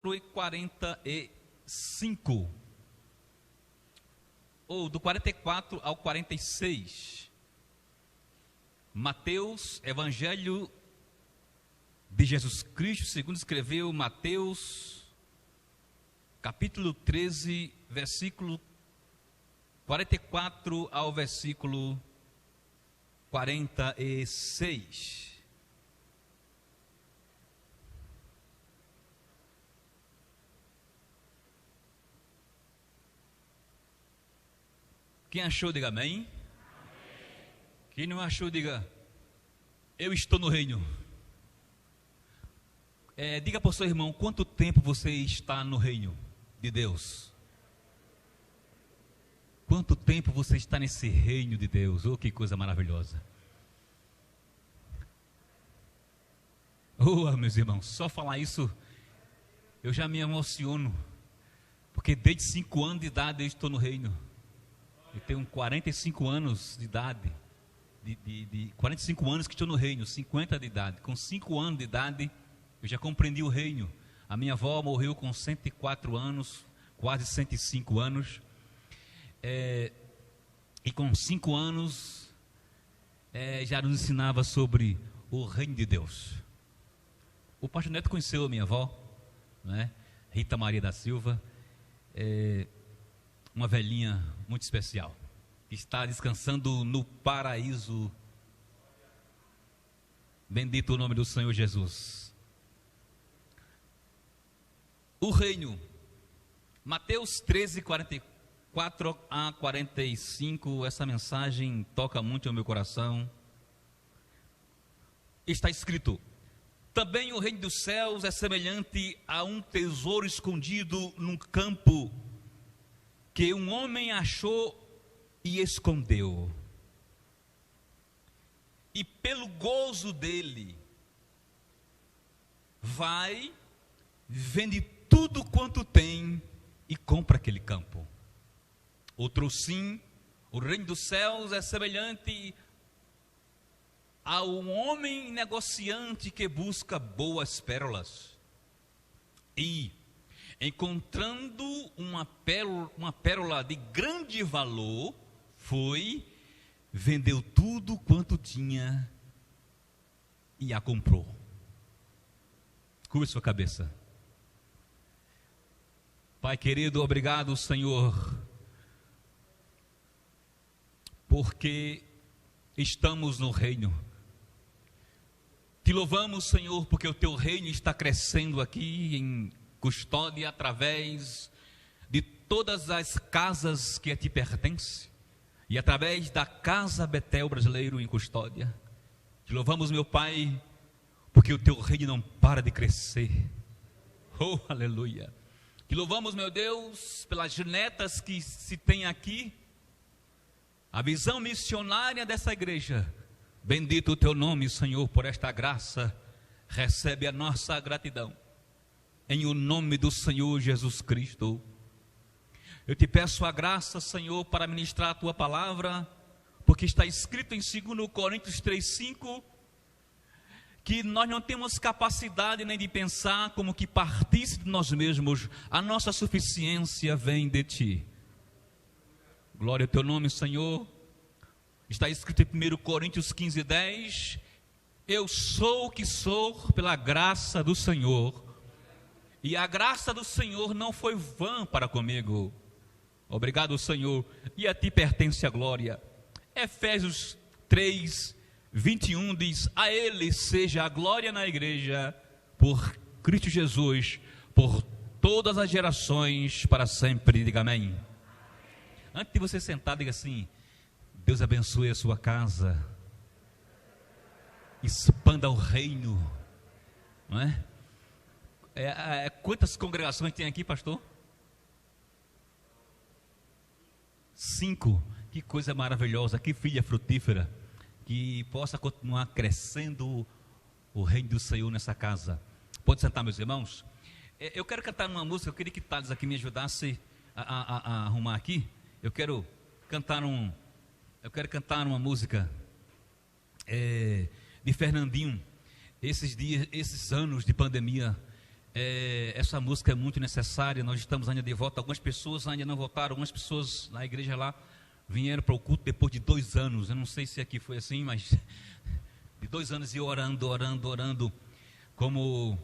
45, ou do 44 ao 46. Mateus, Evangelho de Jesus Cristo, segundo escreveu Mateus, capítulo 13, versículo 44 ao versículo 46. Quem achou, diga amém. Quem não achou, diga: eu estou no reino. Diga para o seu irmão: quanto tempo você está no reino de Deus? Quanto tempo você está nesse reino de Deus? Oh, que coisa maravilhosa. Oh, meus irmãos, só falar isso eu já me emociono, porque desde 5 anos de idade eu estou no reino. Eu tenho 45 anos de idade, 45 anos que estou no reino, 50 de idade. Com 5 anos de idade, eu já compreendi o reino. A minha avó morreu com 104 anos, quase 105 anos. E com 5 anos, já nos ensinava sobre o reino de Deus. O pastor Neto conheceu a minha avó, né? Rita Maria da Silva. Uma velhinha muito especial, que está descansando no paraíso. Bendito o nome do Senhor Jesus. O reino, Mateus 13, 44 a 45, essa mensagem toca muito ao meu coração. Está escrito: também o reino dos céus é semelhante a um tesouro escondido num campo, que um homem achou e escondeu. E pelo gozo dele, vai, vende tudo quanto tem e compra aquele campo. Outro sim, o reino dos céus é semelhante a um homem negociante que busca boas pérolas. E encontrando uma pérola de grande valor, foi, vendeu tudo quanto tinha e a comprou. Curva sua cabeça. Pai querido, obrigado, Senhor, porque estamos no reino. Te louvamos, Senhor, porque o teu reino está crescendo aqui em Custódia, através de todas as casas que a ti pertencem, e através da Casa Betel Brasileiro em Custódia. Te louvamos, meu Pai, porque o teu reino não para de crescer. Oh, aleluia. Te louvamos, meu Deus, pelas netas que se tem aqui, a visão missionária dessa igreja. Bendito o teu nome, Senhor, por esta graça. Recebe a nossa gratidão, em o nome do Senhor Jesus Cristo. Eu te peço a graça, Senhor, para ministrar a tua palavra, porque está escrito em 2 Coríntios 3:5, que nós não temos capacidade nem de pensar como que partisse de nós mesmos, a nossa suficiência vem de ti. Glória ao teu nome, Senhor. Está escrito em 1 Coríntios 15:10, eu sou o que sou pela graça do Senhor, e a graça do Senhor não foi vã para comigo. Obrigado, Senhor, e a ti pertence a glória. Efésios 3:21 diz: a ele seja a glória na igreja, por Cristo Jesus, por todas as gerações, para sempre. Diga amém. Antes de você sentar, diga assim: Deus abençoe a sua casa, expanda o reino, não é? Quantas congregações tem aqui, pastor? 5. Que coisa maravilhosa, que filha frutífera, que possa continuar crescendo o reino do Senhor nessa casa. Pode sentar, meus irmãos. Eu quero cantar uma música. Eu queria que Thales aqui me ajudasse a arrumar aqui. Eu quero cantar uma música de Fernandinho. Esses dias, esses anos de pandemia, Essa música é muito necessária. Nós estamos ainda de volta. Algumas pessoas ainda não votaram. Algumas pessoas na igreja lá vieram para o culto depois de 2 anos. Eu não sei se aqui foi assim, mas de 2 anos e orando, como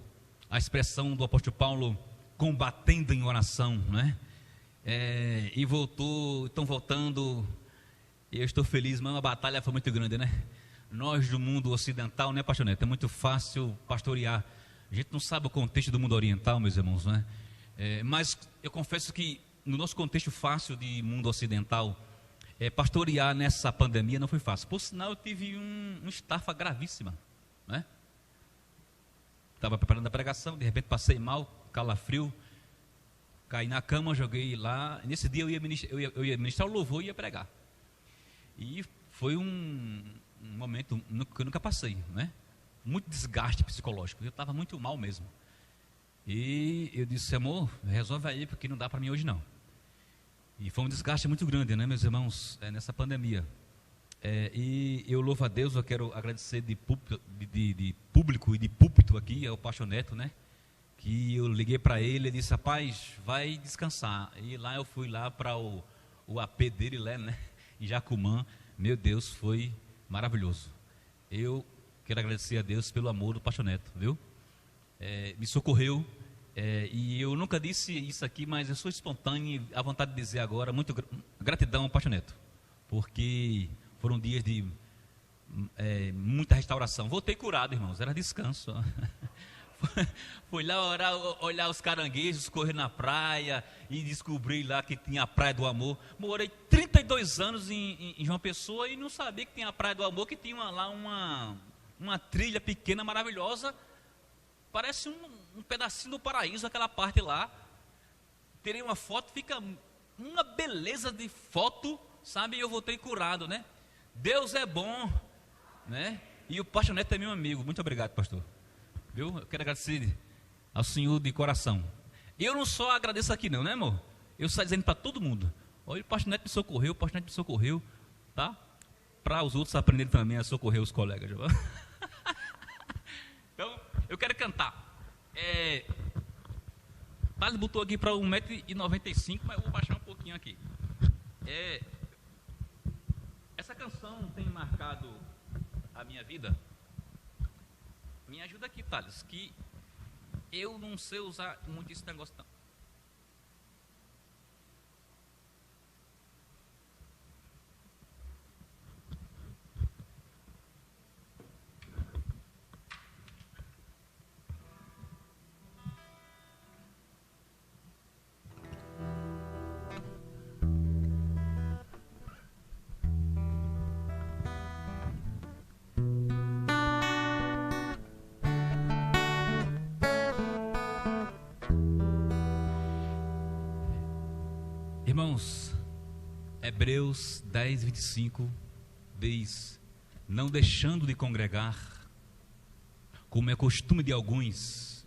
a expressão do apóstolo Paulo, combatendo em oração, né? E estão voltando. Eu estou feliz, mas a batalha foi muito grande, né? Nós do mundo ocidental, né, pastor Neto? É muito fácil pastorear. A gente não sabe o contexto do mundo oriental, meus irmãos, né? Mas eu confesso que no nosso contexto fácil de mundo ocidental, pastorear nessa pandemia não foi fácil. Por sinal, eu tive uma estafa gravíssima, né? Estava preparando a pregação, de repente passei mal, calafrio, caí na cama, joguei lá. Nesse dia eu ia ministrar o louvor e ia pregar. E foi um momento que eu nunca passei, né? Muito desgaste psicológico, eu estava muito mal mesmo. E eu disse, amor, resolve aí, porque não dá para mim hoje não. E foi um desgaste muito grande, né, meus irmãos, nessa pandemia. E eu louvo a Deus, eu quero agradecer de público e de púlpito aqui ao pastor Neto, né? Que eu liguei para ele e disse, rapaz, vai descansar. E lá eu fui lá para o AP dele, né? Em Jacumã. Meu Deus, foi maravilhoso. Eu quero agradecer a Deus pelo amor do pastor Neto, viu? Me socorreu. E eu nunca disse isso aqui, mas eu sou espontâneo, à vontade de dizer agora, muito gratidão ao pastor Neto, porque foram dias de muita restauração. Voltei curado, irmãos, era descanso. Fui lá olhar os caranguejos correr na praia e descobri lá que tinha a Praia do Amor. Morei 32 anos em João Pessoa e não sabia que tinha a Praia do Amor, que tinha lá uma trilha pequena, maravilhosa. Parece um pedacinho do paraíso, aquela parte lá. Terei uma foto, fica uma beleza de foto, sabe? E eu voltei curado, né? Deus é bom, né? E o pastor Neto é meu amigo. Muito obrigado, pastor. Viu? Eu quero agradecer ao Senhor de coração. E eu não só agradeço aqui não, né, amor? Eu saio dizendo para todo mundo, olha, o pastor Neto me socorreu, o pastor Neto me socorreu, tá? Para os outros aprenderem também a socorrer os colegas. Então, eu quero cantar. Thales botou aqui para 1,95 m, mas eu vou baixar um pouquinho aqui. Essa canção tem marcado a minha vida. Me ajuda aqui, Thales, que eu não sei usar muito esse negócio não. Irmãos, Hebreus 10, 25 diz, não deixando de congregar, como é costume de alguns,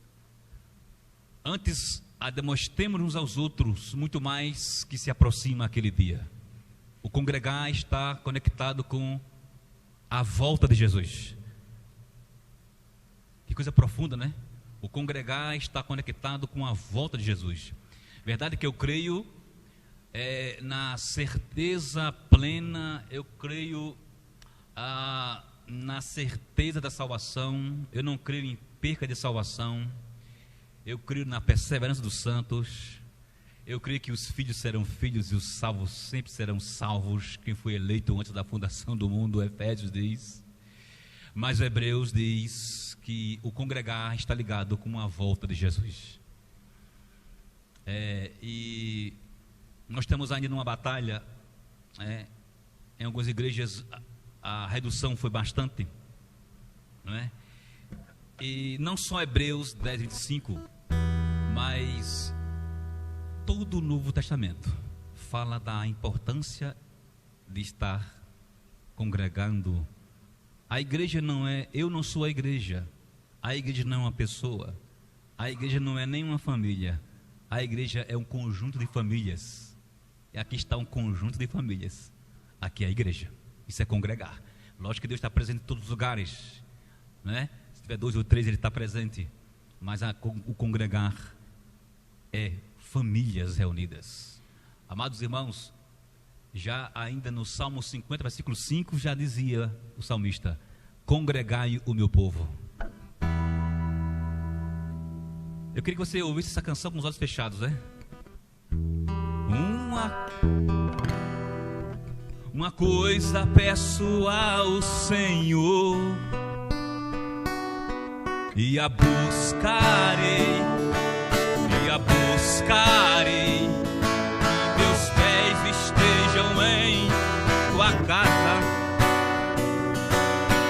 antes demonstremos uns aos outros, muito mais que se aproxima aquele dia. O congregar está conectado com a volta de Jesus. Que coisa profunda, né? O congregar está conectado com a volta de Jesus. Verdade que eu creio na certeza plena, eu creio na certeza da salvação. Eu não creio em perca de salvação. Eu creio na perseverança dos santos. Eu creio que os filhos serão filhos e os salvos sempre serão salvos. Quem foi eleito antes da fundação do mundo, Efésios diz. Mas Hebreus diz que o congregar está ligado com a volta de Jesus. E nós estamos ainda numa batalha. Em algumas igrejas a redução foi bastante, não é? E não só Hebreus 10, 25, mas todo o Novo Testamento fala da importância de estar congregando. A igreja não é, eu não sou a igreja não é uma pessoa, a igreja não é nem uma família, a igreja é um conjunto de famílias. E aqui está um conjunto de famílias, aqui é a igreja, isso é congregar. Lógico que Deus está presente em todos os lugares, né? Se tiver 2 ou 3 Ele está presente, mas o congregar é famílias reunidas. Amados irmãos, já ainda no Salmo 50, versículo 5, já dizia o salmista: congregai o meu povo. Eu queria que você ouvisse essa canção com os olhos fechados, né? Uma coisa peço ao Senhor, e a buscarei, que meus pés estejam em tua casa,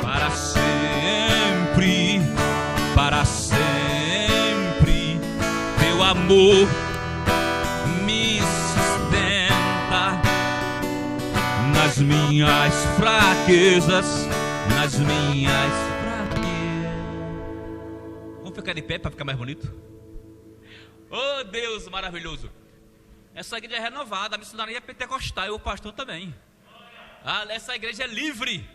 para sempre, teu amor me sustenta nas minhas fraquezas, Vamos ficar de pé para ficar mais bonito? Oh Deus maravilhoso! Essa igreja é renovada, a missionaria é pentecostal e o pastor também. Essa igreja é livre.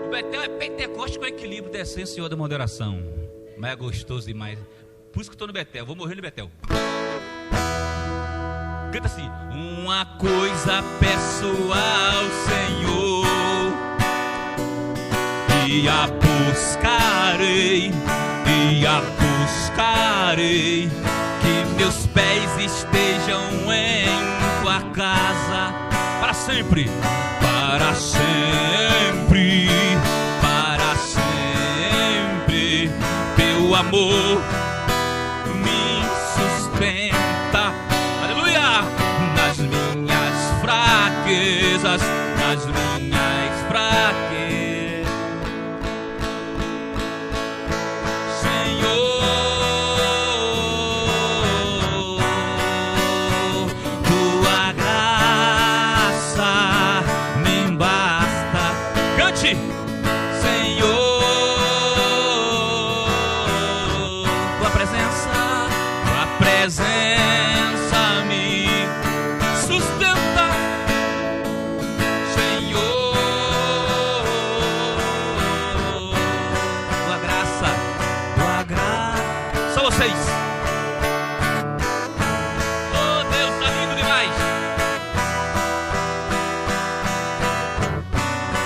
O Betel é Pentecoste com equilíbrio, decência, Senhor, da moderação. Mas é gostoso demais. Por isso que eu estou no Betel, vou morrer no Betel. Canta assim: uma coisa peço ao Senhor, e a buscarei, que meus pés estejam em tua casa, para sempre, teu amor me sustenta, aleluia, nas minhas fraquezas,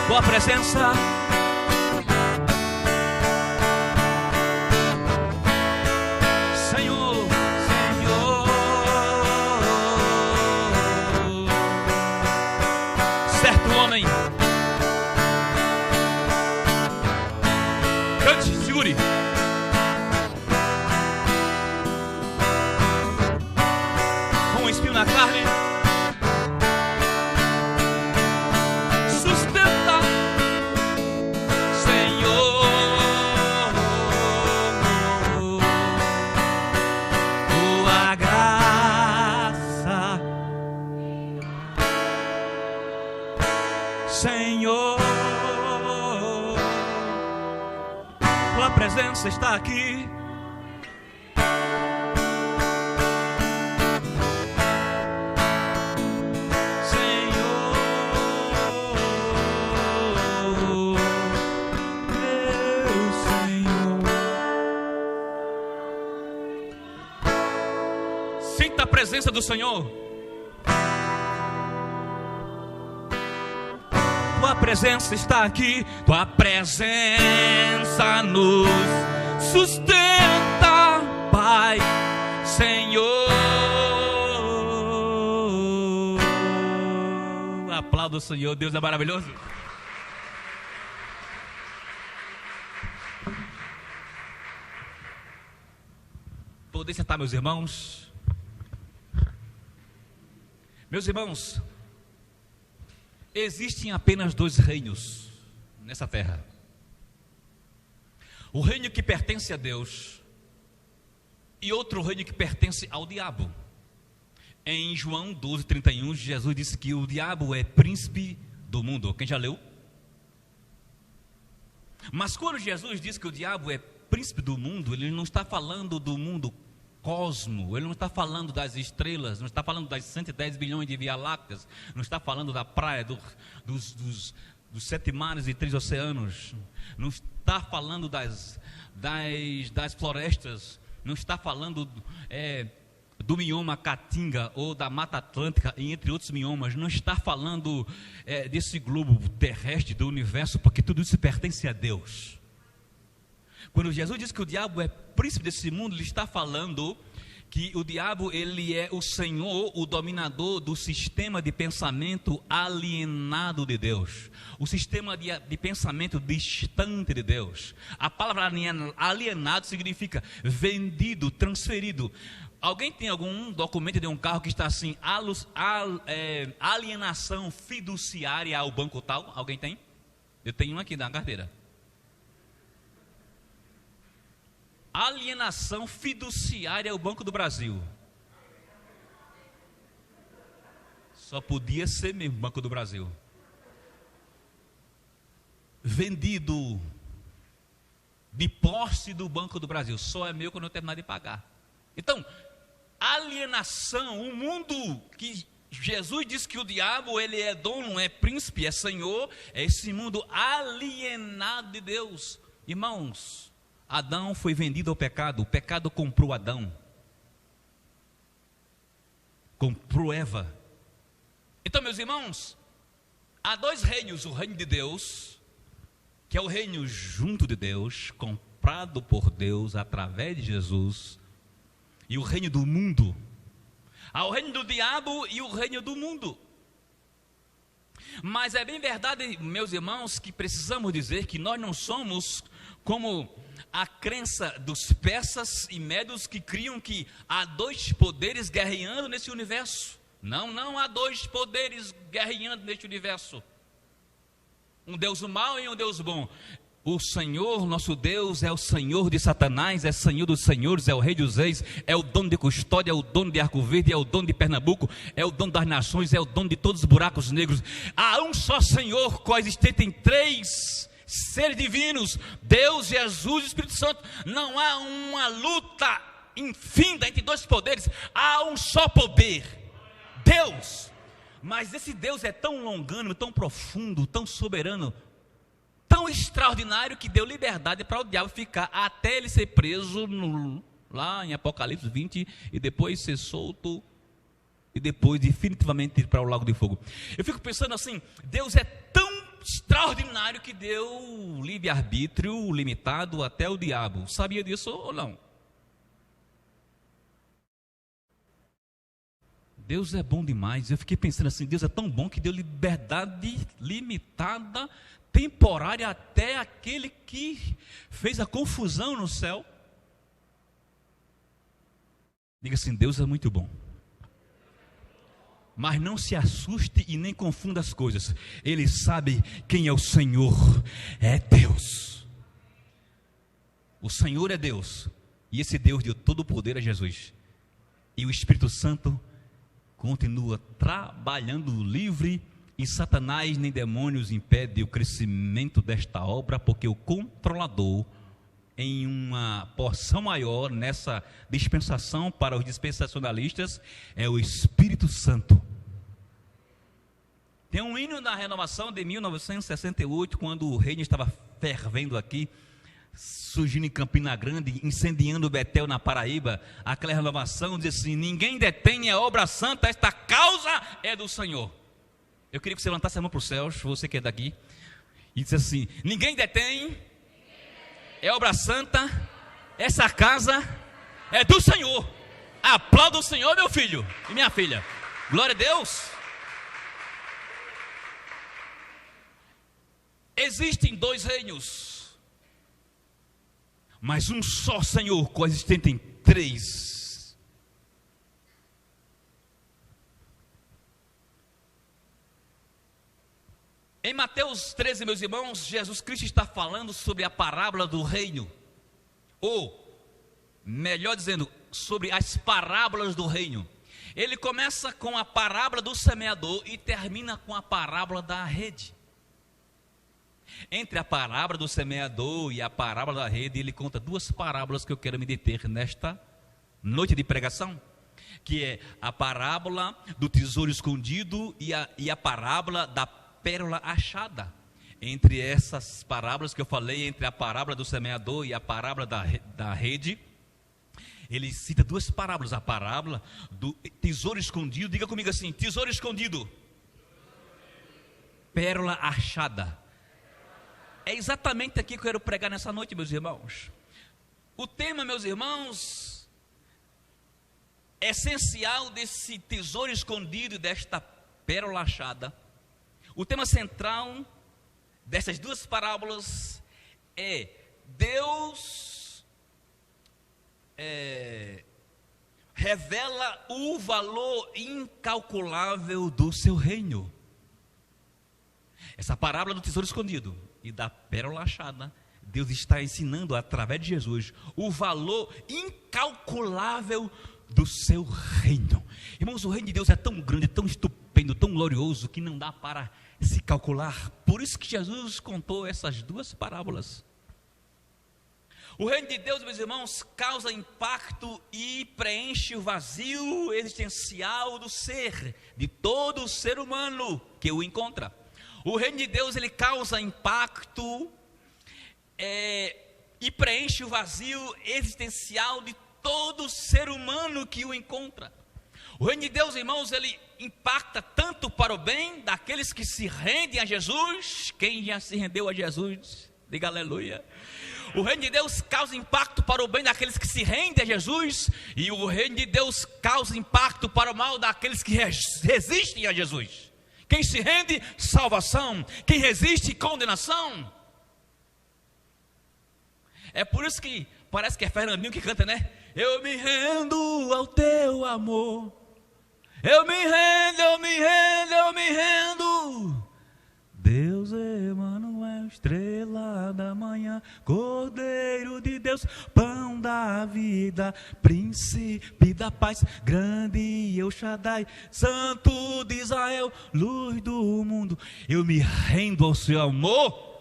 tua presença, Senhor, certo homem, cante, segure, com um espinho na carne, Senhor, tua presença está aqui. Senhor, meu Senhor, sinta a presença do Senhor. Tua presença está aqui, tua presença nos sustenta, Pai, Senhor. Aplauda o Senhor, Deus é maravilhoso. Podem sentar, meus irmãos. Meus irmãos, existem apenas dois reinos nessa terra: o reino que pertence a Deus e outro reino que pertence ao diabo. Em João 12:31, Jesus disse que o diabo é príncipe do mundo. Quem já leu? Mas quando Jesus diz que o diabo é príncipe do mundo, ele não está falando do mundo cosmo, ele não está falando das estrelas, não está falando das 110 bilhões de Via Lácteas, não está falando da praia, dos 7 mares e 3 oceanos, não está falando das florestas, não está falando do mioma Caatinga ou da Mata Atlântica, entre outros miomas, não está falando desse globo terrestre, do universo, porque tudo isso pertence a Deus. Quando Jesus diz que o diabo é príncipe desse mundo, ele está falando que o diabo, ele é o senhor, o dominador do sistema de pensamento alienado de Deus, o sistema de pensamento distante de Deus. A palavra alienado significa vendido, transferido. Alguém tem algum documento de um carro que está assim, alienação fiduciária ao banco tal? Alguém tem? Eu tenho um aqui na carteira. Alienação fiduciária ao Banco do Brasil. Só podia ser mesmo Banco do Brasil. Vendido de posse do Banco do Brasil. Só é meu quando eu terminar de pagar. Então, alienação, o mundo que Jesus diz que o diabo, ele é dono, é príncipe, é senhor, é esse mundo alienado de Deus. Irmãos, Adão foi vendido ao pecado, o pecado comprou Adão, comprou Eva. Então, meus irmãos, há 2 reinos: o reino de Deus, que é o reino junto de Deus, comprado por Deus através de Jesus, e o reino do mundo. Há o reino do diabo e o reino do mundo. Mas é bem verdade, meus irmãos, que precisamos dizer que nós não somos como a crença dos persas e medos que criam que há 2 poderes guerreando nesse universo. Não há 2 poderes guerreando neste universo. Um Deus mau e um Deus bom. O Senhor, nosso Deus, é o Senhor de Satanás, é Senhor dos senhores, é o Rei dos reis, é o dono de Custódia, é o dono de Arco Verde, é o dono de Pernambuco, é o dono das nações, é o dono de todos os buracos negros. Há um só Senhor, coexistente em 3 seres divinos, Deus, Jesus e Espírito Santo. Não há uma luta infinda entre 2 poderes, há um só poder, Deus. Mas esse Deus é tão longânimo, tão profundo, tão soberano, tão extraordinário, que deu liberdade para o diabo ficar até ele ser preso lá em Apocalipse 20 e depois ser solto e depois definitivamente ir para o lago de fogo. Eu fico pensando assim, Deus é tão extraordinário que deu livre-arbítrio limitado até o diabo. Sabia disso ou não? Deus é bom demais. Eu fiquei pensando assim, Deus é tão bom que deu liberdade limitada, temporária, até aquele que fez a confusão no céu. Diga assim, Deus é muito bom. Mas não se assuste e nem confunda as coisas. Ele sabe quem é o Senhor. É Deus. O Senhor é Deus. E esse Deus de todo o poder é Jesus. E o Espírito Santo continua trabalhando livre, e Satanás nem demônios impede o crescimento desta obra, porque o controlador, em uma porção maior nessa dispensação para os dispensacionalistas, é o Espírito Santo. Tem um hino da renovação de 1968, quando o reino estava fervendo aqui, surgindo em Campina Grande, incendiando Betel na Paraíba. Aquela renovação diz assim: ninguém detém a obra santa, esta causa é do Senhor. Eu queria que você levantasse a mão para os céus, você que é daqui, e disse assim: ninguém detém, é obra santa, essa casa é do Senhor. Aplauda o Senhor, meu filho e minha filha. Glória a Deus. Existem 2 reinos, mas um só Senhor, coexistente em 3. Em Mateus 13, meus irmãos, Jesus Cristo está falando sobre a parábola do reino, ou, melhor dizendo, sobre as parábolas do reino. Ele começa com a parábola do semeador e termina com a parábola da rede. Entre a parábola do semeador e a parábola da rede, ele conta 2 parábolas que eu quero me deter nesta noite de pregação, que é a parábola do tesouro escondido e a parábola da pérola achada. entre essas parábolas que eu falei, entre a parábola do semeador e a parábola da rede, ele cita duas parábolas. A parábola do tesouro escondido, diga comigo assim: tesouro escondido, pérola achada. É exatamente aqui que eu quero pregar nessa noite, meus irmãos. O tema, meus irmãos, essencial desse tesouro escondido, desta pérola achada, o tema central dessas duas parábolas é: Deus revela o valor incalculável do seu reino. Essa parábola do tesouro escondido e da pérola achada, Deus está ensinando através de Jesus o valor incalculável do seu reino. Irmãos, o reino de Deus é tão grande, tão estupendo, tão glorioso, que não dá para se calcular. Por isso que Jesus contou essas duas parábolas. O reino de Deus, meus irmãos, causa impacto e preenche o vazio existencial do ser, de todo ser humano que o encontra. O reino de Deus, ele causa impacto e preenche o vazio existencial de todo ser humano que o encontra. O reino de Deus, irmãos, ele impacta tanto para o bem daqueles que se rendem a Jesus. Quem já se rendeu a Jesus, diga aleluia. O reino de Deus causa impacto para o bem daqueles que se rendem a Jesus, e o reino de Deus causa impacto para o mal daqueles que resistem a Jesus. Quem se rende, salvação. Quem resiste, condenação. É por isso que parece que é Fernandinho que canta, né? Eu me rendo ao teu amor. Eu me rendo, eu me rendo, eu me rendo. Deus Emanuel, estrela da manhã, Cordeiro de Deus, pão da vida, príncipe da paz, grande El Shaddai, santo de Israel, luz do mundo. Eu me rendo ao seu amor.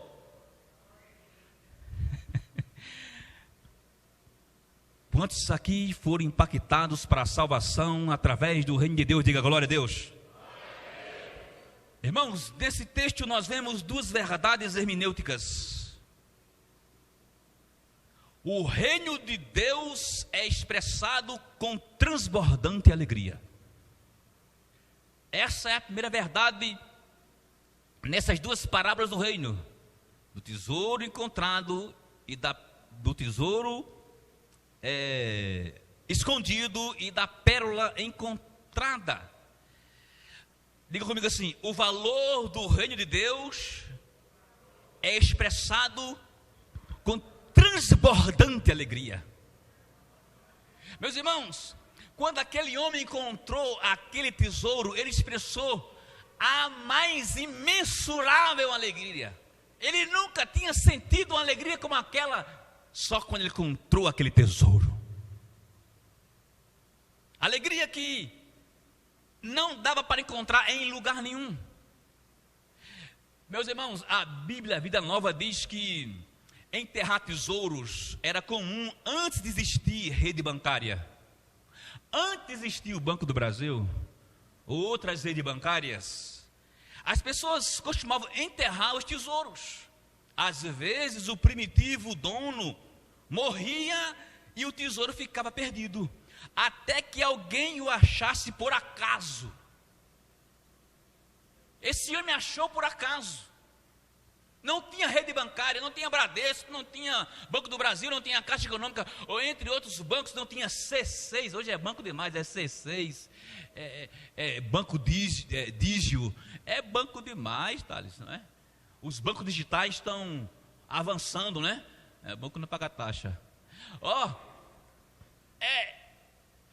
Quantos aqui foram impactados para a salvação através do reino de Deus? Diga glória a Deus. Irmãos, nesse texto nós vemos duas verdades hermenêuticas. O reino de Deus é expressado com transbordante alegria. Essa é a primeira verdade nessas duas parábolas do reino, do tesouro encontrado e do tesouro escondido e da pérola encontrada. Diga comigo assim: o valor do reino de Deus é expressado com transbordante alegria. Meus irmãos, quando aquele homem encontrou aquele tesouro, ele expressou a mais imensurável alegria. Ele nunca tinha sentido uma alegria como aquela, só quando ele encontrou aquele tesouro. Alegria que não dava para encontrar em lugar nenhum. Meus irmãos, a Bíblia, a Vida Nova, diz que enterrar tesouros era comum antes de existir rede bancária. Antes de existir o Banco do Brasil, outras redes bancárias, as pessoas costumavam enterrar os tesouros. Às vezes o primitivo dono morria e o tesouro ficava perdido, até que alguém o achasse por acaso. Esse homem achou por acaso. Não tinha rede bancária, não tinha Bradesco, não tinha Banco do Brasil, não tinha Caixa Econômica, ou entre outros bancos, não tinha C6. Hoje é banco demais, é C6, Banco Digio, é banco demais, Thales, não é? Os bancos digitais estão avançando, né? Banco não paga taxa.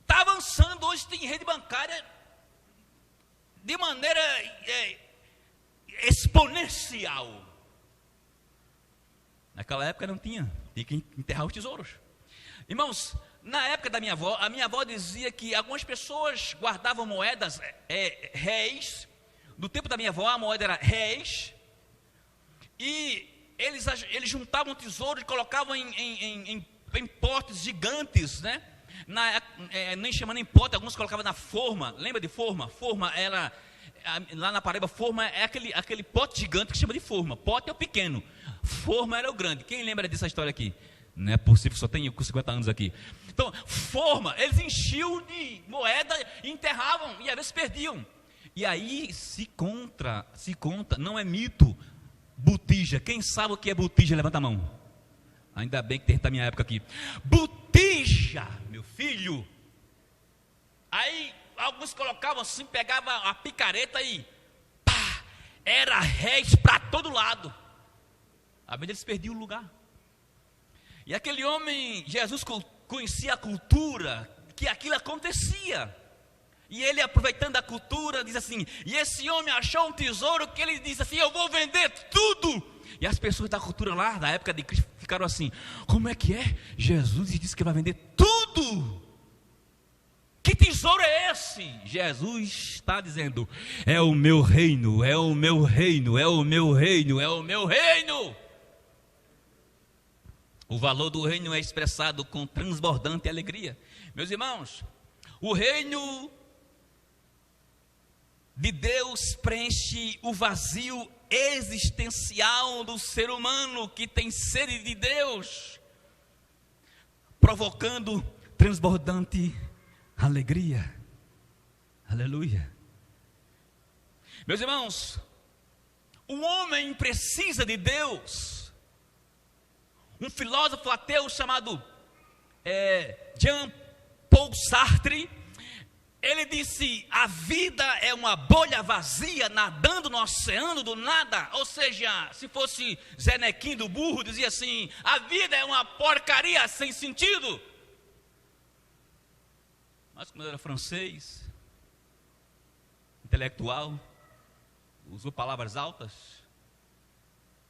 Está avançando, hoje tem rede bancária de maneira exponencial. Naquela época não tinha, tinha que enterrar os tesouros. Irmãos, na época da minha avó, a minha avó dizia que algumas pessoas guardavam moedas, réis. No tempo da minha avó, a moeda era réis. E eles juntavam tesouro e colocavam em potes gigantes, né? Nem chamando em pote, alguns colocavam na forma. Lembra de forma? Forma era lá na Paraíba, forma é aquele pote gigante que chama de forma. Pote é o pequeno, forma era o grande. Quem lembra dessa história aqui? Não é possível, só tem eu com 50 anos aqui. Então, forma, eles enchiam de moeda, enterravam e às vezes perdiam. E aí se conta, não é mito, botija. Quem sabe o que é botija? Levanta a mão. Ainda bem que tem da minha época aqui. Botija, meu filho. Aí alguns colocavam assim, pegavam a picareta e pá, era réis para todo lado. Às vezes eles perdiam o lugar. E aquele homem, Jesus, conhecia a cultura, que aquilo acontecia. E ele, aproveitando a cultura, diz assim, e esse homem achou um tesouro que ele disse assim, eu vou vender tudo. E as pessoas da cultura lá, da época de Cristo, ficaram assim, como é que é? Jesus disse que vai vender tudo. Que tesouro é esse? Jesus está dizendo, é o meu reino, é o meu reino, é o meu reino, é o meu reino. O valor do reino é expressado com transbordante alegria. Meus irmãos, o reino de Deus preenche o vazio existencial do ser humano que tem sede de Deus, provocando transbordante alegria. Aleluia. Meus irmãos, o homem precisa de Deus. Um filósofo ateu chamado Jean-Paul Sartre, ele disse, a vida é uma bolha vazia nadando no oceano do nada. Ou seja, se fosse Zé Nequim do burro, dizia assim, a vida é uma porcaria sem sentido. Mas como ele era francês, intelectual, usou palavras altas,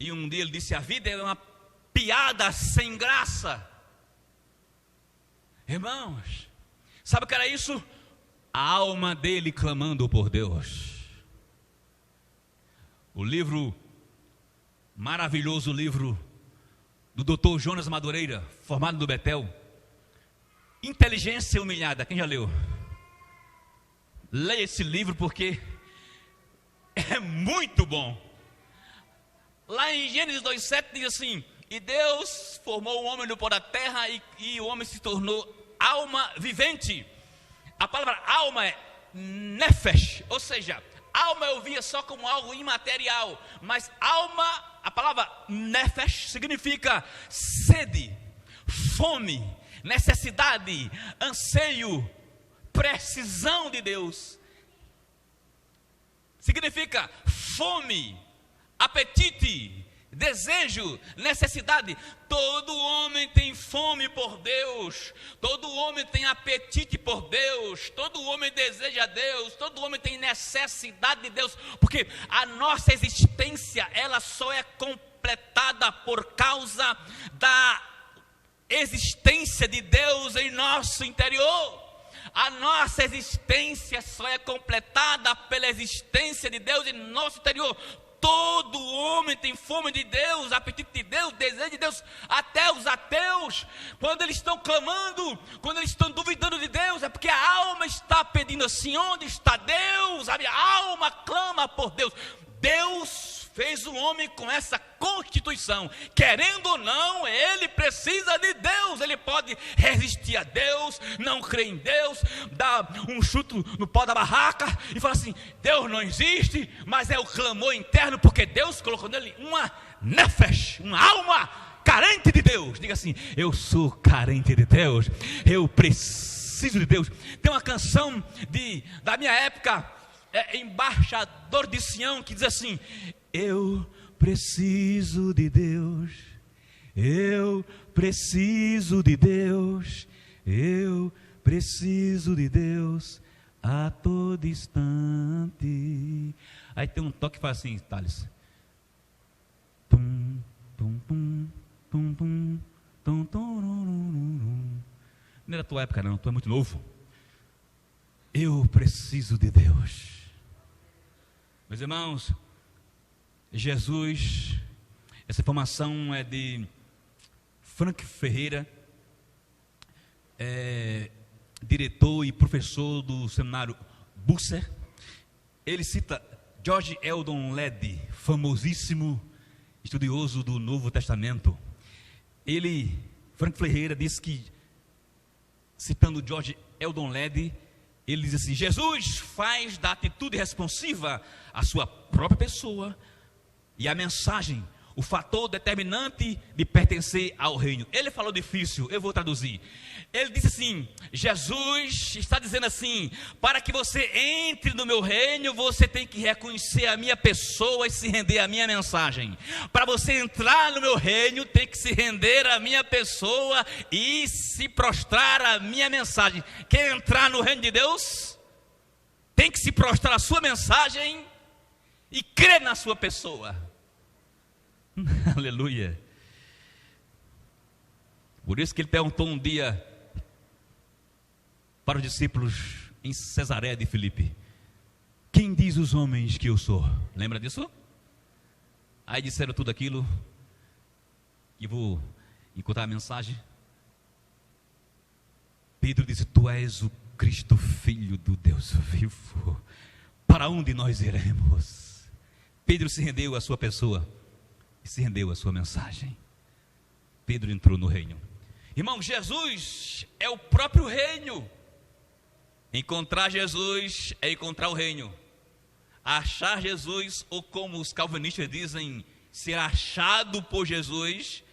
e um dia ele disse, a vida é uma piada sem graça. Irmãos, sabe o que era isso? A alma dele clamando por Deus. O livro, maravilhoso livro do Dr. Jonas Madureira, formado no Betel, Inteligência Humilhada. Quem já leu? Leia esse livro porque é muito bom. Lá em Gênesis 2:7 diz assim, e Deus formou o homem do pó da terra e o homem se tornou alma vivente. A palavra alma é nefesh, ou seja, alma eu via só como algo imaterial, mas alma, a palavra nefesh significa sede, fome, necessidade, anseio, precisão de Deus. Significa fome, apetite, desejo, necessidade. Todo homem tem fome por Deus, todo homem tem apetite por Deus, todo homem deseja Deus, todo homem tem necessidade de Deus, porque a nossa existência, ela só é completada por causa da existência de Deus em nosso interior. A nossa existência só é completada pela existência de Deus em nosso interior. Todo homem tem fome de Deus, apetite de Deus, desejo de Deus. Até os ateus, quando eles estão clamando, quando eles estão duvidando de Deus, é porque a alma está pedindo assim, onde está Deus? A minha alma clama por Deus. Deus fez o homem com essa constituição, querendo ou não, ele precisa de Deus. Ele pode resistir a Deus, não crer em Deus, dar um chute no pau da barraca e falar assim, Deus não existe, mas é o clamor interno, porque Deus colocou nele uma nefesh, uma alma carente de Deus. Diga assim, eu sou carente de Deus, eu preciso de Deus. Tem uma canção da minha época, Embaixador de Sião, que diz assim, eu preciso de Deus, eu preciso de Deus, eu preciso de Deus a todo instante. Aí tem um toque que faz assim, Thales, tum, tum, tum, tum, tum, tum, tum. Não é da tua época não, tu é muito novo. Eu preciso de Deus. Meus irmãos, Jesus, essa informação é de Frank Ferreira, diretor e professor do seminário Busser, ele cita George Eldon Ladd, famosíssimo estudioso do Novo Testamento. Frank Ferreira diz que, citando George Eldon Ladd, ele diz assim: Jesus faz da atitude responsiva a sua própria pessoa e a mensagem o fator determinante de pertencer ao reino. Ele falou difícil, eu vou traduzir. Ele disse assim: Jesus está dizendo assim: para que você entre no meu reino, você tem que reconhecer a minha pessoa e se render à minha mensagem. Para você entrar no meu reino, tem que se render à minha pessoa e se prostrar à minha mensagem. Quer entrar no reino de Deus? Tem que se prostrar à sua mensagem e crer na sua pessoa. Aleluia. Por isso que ele perguntou um dia para os discípulos em Cesareia de Filipe: quem diz os homens que eu sou? Lembra disso? Aí disseram tudo aquilo, e vou encontrar a mensagem. Pedro disse: tu és o Cristo, Filho do Deus vivo. Para onde nós iremos? Pedro se rendeu à sua pessoa e se rendeu à sua mensagem. Pedro entrou no reino. Irmão, Jesus é o próprio reino. Encontrar Jesus é encontrar o reino. Achar Jesus, ou como os calvinistas dizem, ser achado por Jesus,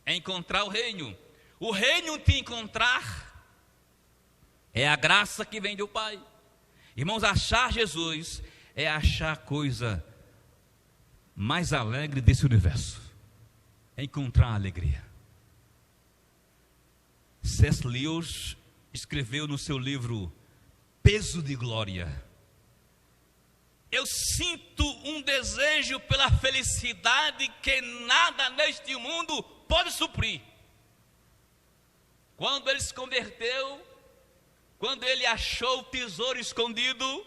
é encontrar o reino. O reino te encontrar é a graça que vem do Pai. Irmãos, achar Jesus é achar a coisa mais alegre desse universo, é encontrar a alegria. C.S. Lewis escreveu no seu livro Peso de Glória: eu sinto um desejo pela felicidade que nada neste mundo pode suprir. Quando ele se converteu, quando ele achou o tesouro escondido,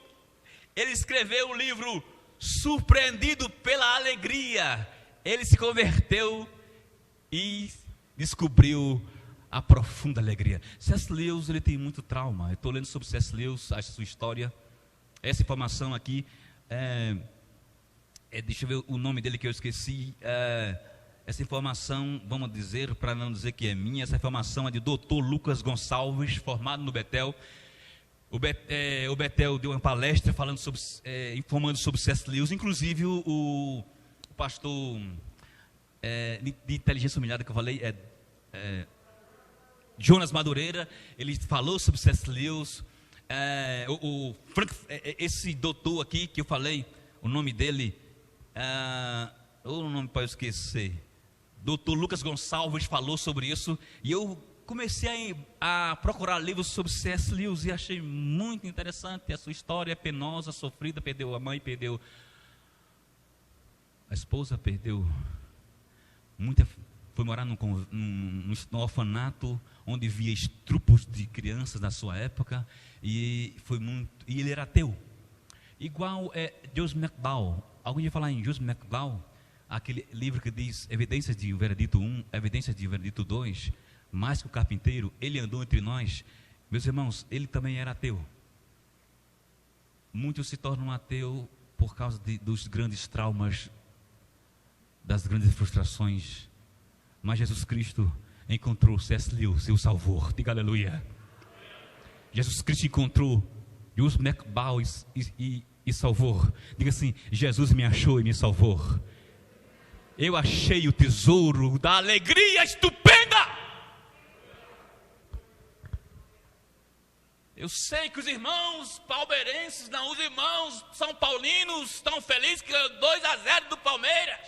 ele escreveu o livro Surpreendido pela Alegria. Ele se converteu e descobriu a profunda alegria. C.S. Lewis, ele tem muito trauma. Eu estou lendo sobre C.S. Lewis, a sua história. Essa informação aqui deixa eu ver o nome dele que eu esqueci. Essa informação, vamos dizer, para não dizer que é minha, essa informação é de Dr. Lucas Gonçalves, formado no Betel. O Betel deu uma palestra falando sobre, informando sobre C.S. Lewis. Inclusive o pastor de inteligência humilhada que eu falei, Jonas Madureira, ele falou sobre C.S. Lewis. Esse doutor aqui que eu falei, o nome dele, o nome para eu esquecer, Dr. Lucas Gonçalves falou sobre isso, e eu comecei a procurar livros sobre C.S. Lewis e achei muito interessante. A sua história é penosa, sofrida, perdeu a mãe, perdeu a esposa, foi morar num orfanato onde via estrupos de crianças da sua época, e ele era ateu. Igual Joseph McDowell. Alguém ia falar em Joseph McDowell? Aquele livro que diz Evidências de Veredito 1, Evidências de Veredito 2, mais que o carpinteiro, ele andou entre nós. Meus irmãos, ele também era ateu. Muitos se tornam ateu por causa dos grandes traumas, das grandes frustrações. Mas Jesus Cristo encontrou C.S. Lewis e o salvou. Diga aleluia. Jesus Cristo encontrou Joseph McDowell e salvou. Diga assim: Jesus me achou e me salvou. Eu achei o tesouro da alegria estupenda. Eu sei que os irmãos palmeirenses, não, os irmãos são paulinos, estão felizes que 2-0 do Palmeiras.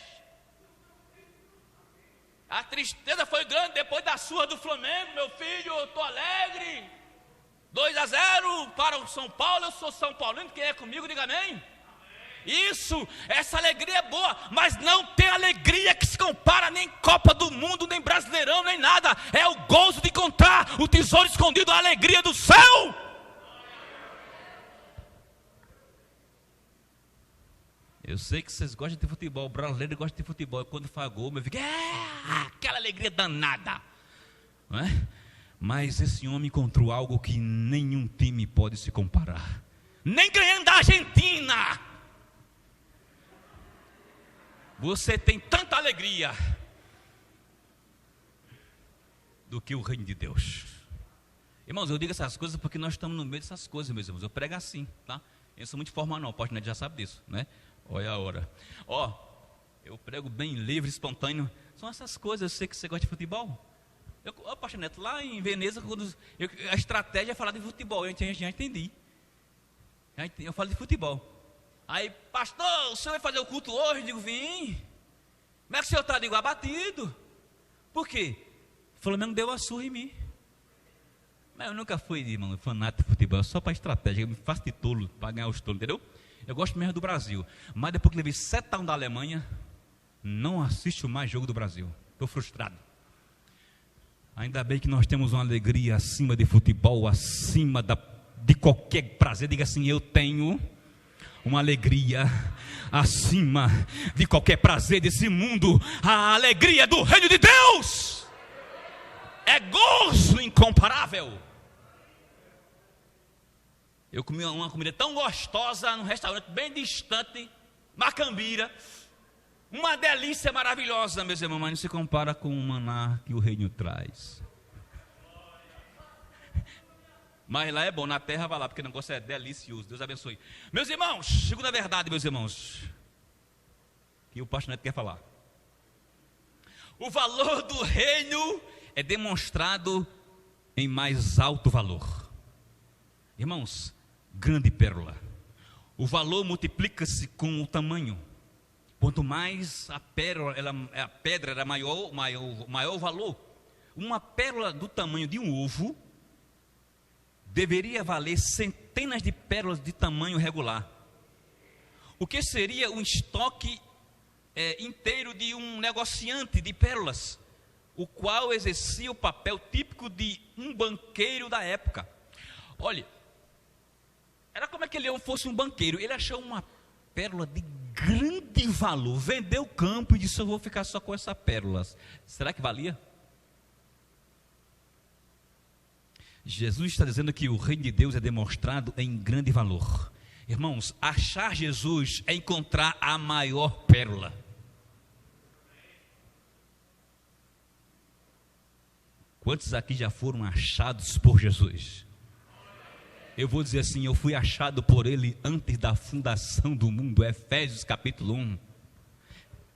A tristeza foi grande depois da surra do Flamengo. Meu filho, eu estou alegre. 2-0 para o São Paulo. Eu sou São Paulino. Quem é comigo, diga amém. Isso, essa alegria é boa, mas não tem alegria que se compara nem Copa do Mundo, nem Brasileirão, nem nada. É o gozo de encontrar o tesouro escondido, a alegria do céu. Eu sei que vocês gostam de futebol, o brasileiro gosta de futebol. Quando faz gol, eu fico, aquela alegria danada, não é? Mas esse homem encontrou algo que nenhum time pode se comparar. nem ganhando da Argentina, você tem tanta alegria do que o reino de Deus. Irmãos, eu digo essas coisas porque nós estamos no meio dessas coisas, meus irmãos. Eu prego assim, tá? Eu sou muito formal não, o pastor Neto já sabe disso, né? Olha a hora. Eu prego bem livre, espontâneo. São essas coisas, eu sei que você gosta de futebol. Pastor Neto, lá em Veneza, a estratégia é falar de futebol, eu já entendi. Eu falo de futebol. Aí, pastor, o senhor vai fazer o culto hoje? Eu digo, vim. Como é que o senhor está? Eu digo, abatido. Por quê? O Flamengo deu a surra em mim. Mas eu nunca fui, irmão, fanático de futebol, só para estratégia. Eu me faço de tolo para ganhar os tolos, entendeu? Eu gosto mesmo do Brasil. Mas depois que levei 7-1 da Alemanha, não assisto mais jogo do Brasil. Estou frustrado. Ainda bem que nós temos uma alegria acima de futebol, acima de qualquer prazer. Diga assim, eu tenho uma alegria acima de qualquer prazer desse mundo. A alegria do reino de Deus é gozo incomparável. Eu comi uma comida tão gostosa num restaurante bem distante, Macambira, uma delícia maravilhosa, meus irmãos, mas não se compara com o maná que o reino traz. Mas lá é bom, na terra vai lá, porque o negócio é delicioso. Deus abençoe. Meus irmãos, segunda verdade, meus irmãos, que o pastor Neto quer falar. O valor do reino é demonstrado em mais alto valor. Irmãos, grande pérola. O valor multiplica-se com o tamanho. Quanto mais a pedra era maior o valor. Uma pérola do tamanho de um ovo deveria valer centenas de pérolas de tamanho regular. O que seria um estoque inteiro de um negociante de pérolas, o qual exercia o papel típico de um banqueiro da época. Olha, era como é que ele fosse um banqueiro. Ele achou uma pérola de grande valor, vendeu o campo e disse, eu vou ficar só com essa pérola. Será que valia? Jesus está dizendo que o reino de Deus é demonstrado em grande valor. Irmãos, achar Jesus é encontrar a maior pérola. Quantos aqui já foram achados por Jesus? Eu vou dizer assim, eu fui achado por Ele antes da fundação do mundo. Efésios capítulo 1.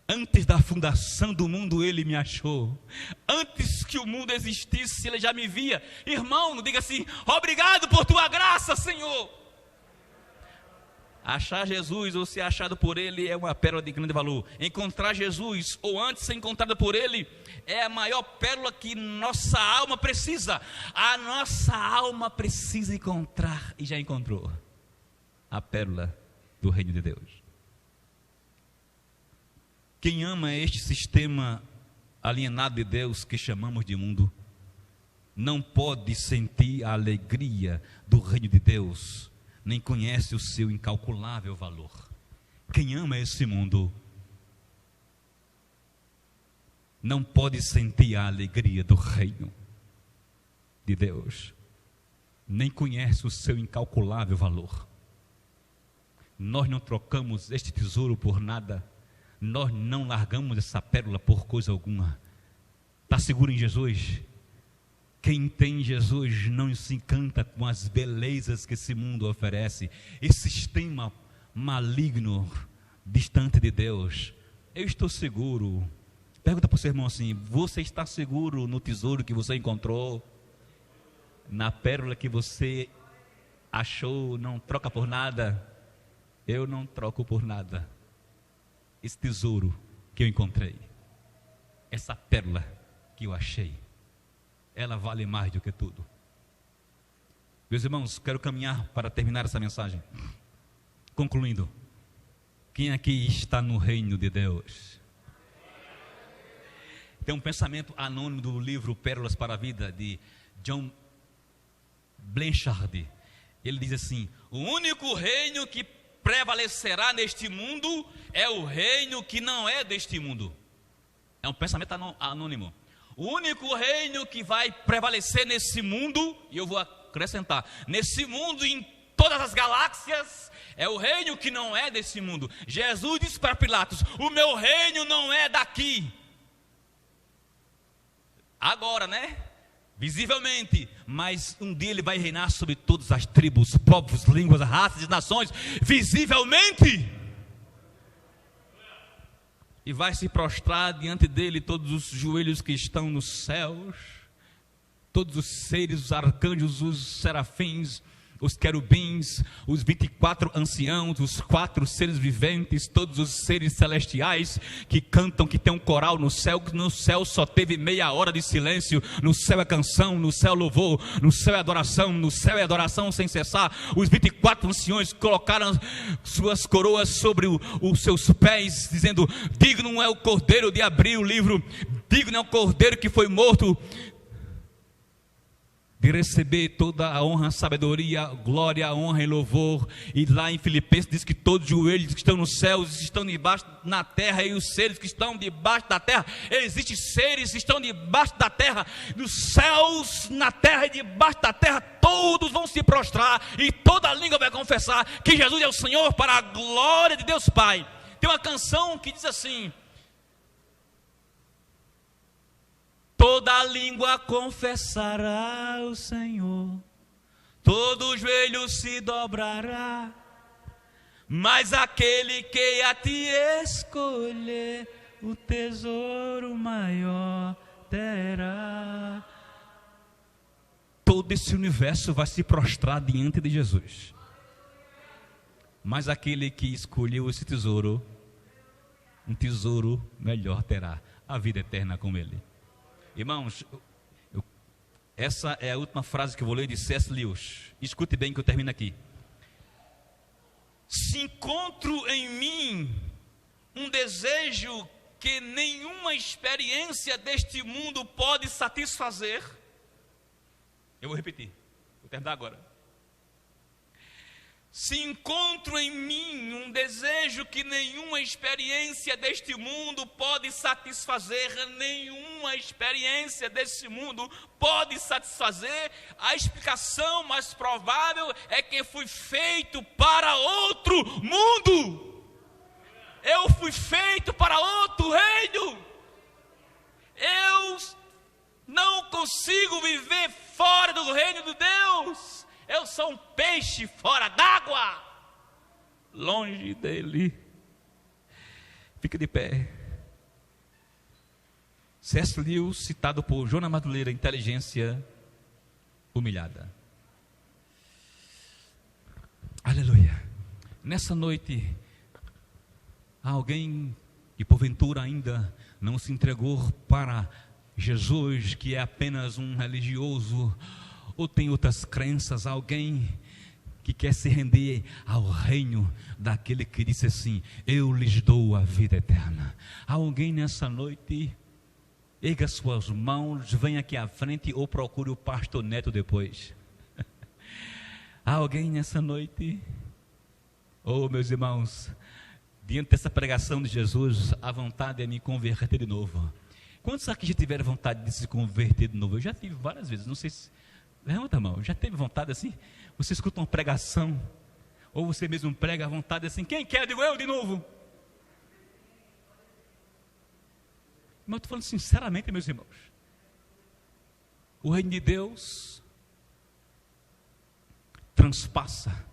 Antes da fundação do mundo Ele me achou. Antes que o mundo existisse, Ele já me via. Irmão, diga assim, obrigado por tua graça, Senhor. Achar Jesus ou ser achado por Ele é uma pérola de grande valor. Encontrar Jesus ou antes ser encontrado por Ele é a maior pérola que nossa alma precisa. A nossa alma precisa encontrar e já encontrou a pérola do reino de Deus. Quem ama este sistema alienado de Deus que chamamos de mundo, não pode sentir a alegria do reino de Deus, nem conhece o seu incalculável valor. Quem ama esse mundo, não pode sentir a alegria do reino de Deus, nem conhece o seu incalculável valor. Nós não trocamos este tesouro por nada. Nós não largamos essa pérola por coisa alguma. Está seguro em Jesus? Quem tem Jesus não se encanta com as belezas que esse mundo oferece. Esse sistema maligno, distante de Deus. Eu estou seguro. Pergunta para o seu irmão assim, você está seguro no tesouro que você encontrou? Na pérola que você achou, não troca por nada? Eu não troco por nada. Esse tesouro que eu encontrei, essa pérola que eu achei, ela vale mais do que tudo. Meus irmãos, quero caminhar para terminar essa mensagem. Concluindo, quem aqui está no reino de Deus? Tem um pensamento anônimo do livro Pérolas para a Vida, de John Blanchard. Ele diz assim, o único reino que prevalecerá neste mundo é o reino que não é deste mundo. É um pensamento anônimo. O único reino que vai prevalecer nesse mundo, e eu vou acrescentar, nesse mundo e em todas as galáxias. É o reino que não é desse mundo. Jesus disse para Pilatos: o meu reino não é daqui. Agora, né? Visivelmente, mas um dia ele vai reinar sobre todas as tribos, povos, línguas, raças e nações, visivelmente. E vai se prostrar diante dele todos os joelhos que estão nos céus, todos os seres, os arcanjos, os serafins, os querubins, os 24 anciãos, os 4 seres viventes, todos os seres celestiais que cantam, que tem um coral no céu, que no céu só teve meia hora de silêncio. No céu é canção, no céu é louvor, no céu é adoração, no céu é adoração sem cessar. Os 24 anciões colocaram suas coroas sobre os seus pés, dizendo: digno é o cordeiro de abrir o livro, digno é o cordeiro que foi morto de receber toda a honra, sabedoria, glória, honra e louvor. E lá em Filipenses diz que todos os joelhos que estão nos céus estão debaixo na terra, e os seres que estão debaixo da terra, existem seres que estão debaixo da terra, nos céus, na terra e debaixo da terra, todos vão se prostrar, e toda língua vai confessar que Jesus é o Senhor, para a glória de Deus Pai. Tem uma canção que diz assim: toda língua confessará o Senhor, todo joelho se dobrará, mas aquele que a ti escolher, o tesouro maior terá. Todo esse universo vai se prostrar diante de Jesus, mas aquele que escolheu esse tesouro, um tesouro melhor terá, a vida eterna com ele. Irmãos, essa é a última frase que eu vou ler de C.S. Lewis. Escute bem que eu termino aqui. Se encontro em mim um desejo que nenhuma experiência deste mundo pode satisfazer. Eu vou repetir, vou terminar agora. Se encontro em mim um desejo que nenhuma experiência deste mundo pode satisfazer, nenhuma experiência desse mundo pode satisfazer, a explicação mais provável é que fui feito para outro mundo. Eu fui feito para outro reino. Eu não consigo viver fora do reino de Deus. Eu sou um peixe fora d'água, longe dele. Fica de pé. C.S. Lewis, citado por Joana Madureira, Inteligência Humilhada. Aleluia. Nessa noite, há alguém que porventura ainda não se entregou para Jesus, que é apenas um religioso, ou tem outras crenças, alguém que quer se render ao reino daquele que disse assim: eu lhes dou a vida eterna. Há alguém nessa noite? Erga suas mãos, venha aqui à frente ou procure o pastor Neto depois. Há alguém nessa noite? Oh, meus irmãos, diante dessa pregação de Jesus, a vontade é me converter de novo. Quantos aqui já tiveram vontade de se converter de novo? Eu já tive várias vezes, não sei se... Levanta a mão, já teve vontade assim? Você escuta uma pregação, ou você mesmo prega a vontade assim: quem quer? Eu digo: eu de novo. Mas eu estou falando sinceramente, meus irmãos. O reino de Deus transpassa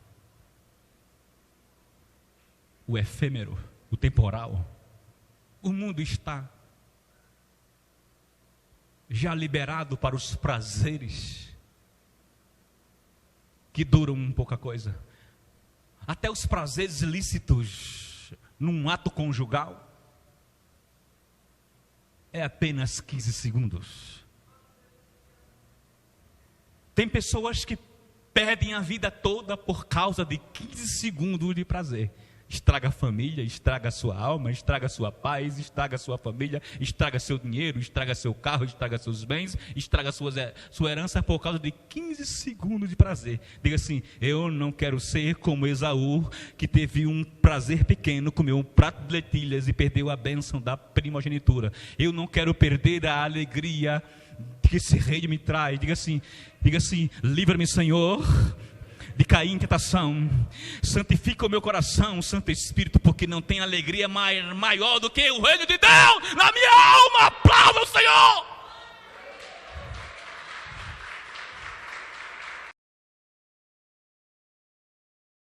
o efêmero, o temporal. O mundo está já liberado para os prazeres que duram um pouca coisa. Até os prazeres ilícitos num ato conjugal é apenas 15 segundos. Tem pessoas que perdem a vida toda por causa de 15 segundos de prazer. Estraga a família, estraga a sua alma, estraga a sua paz, estraga a sua família, estraga seu dinheiro, estraga seu carro, estraga seus bens, estraga sua herança por causa de 15 segundos de prazer. Diga assim: eu não quero ser como Esaú, que teve um prazer pequeno, comeu um prato de lentilhas e perdeu a bênção da primogenitura. Eu não quero perder a alegria que esse reino me traz. Diga assim: livra-me, Senhor, de cair em tentação. Santifica o meu coração, Santo Espírito, porque não tem alegria maior do que o reino de Deus na minha alma. Aplauda o Senhor.